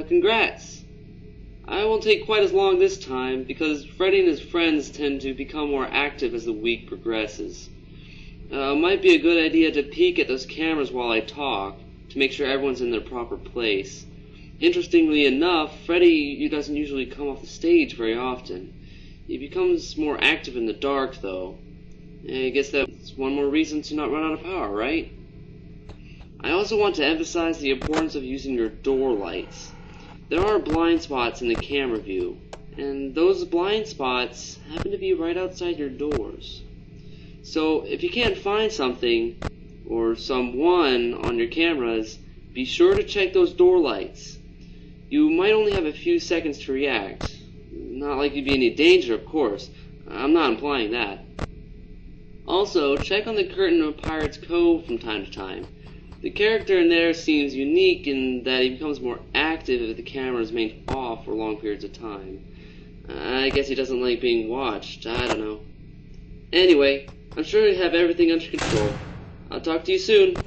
Congrats. I won't take quite as long this time, because Freddy and his friends tend to become more active as the week progresses. Might be a good idea to peek at those cameras while I talk, to make sure everyone's in their proper place. Interestingly enough, Freddy doesn't usually come off the stage very often. He becomes more active in the dark, though. I guess that's one more reason to not run out of power, right? I also want to emphasize the importance of using your door lights. There are blind spots in the camera view, and those blind spots happen to be right outside your doors. So if you can't find something, or someone on your cameras, be sure to check those door lights. You might only have a few seconds to react. Not like you'd be in any danger, of course. I'm not implying that. Also, check on the curtain of Pirate's Cove from time to time. The character in there seems unique in that he becomes more active if the camera is maintained off for long periods of time. I guess he doesn't like being watched. I don't know. Anyway, I'm sure you have everything under control. I'll talk to you soon.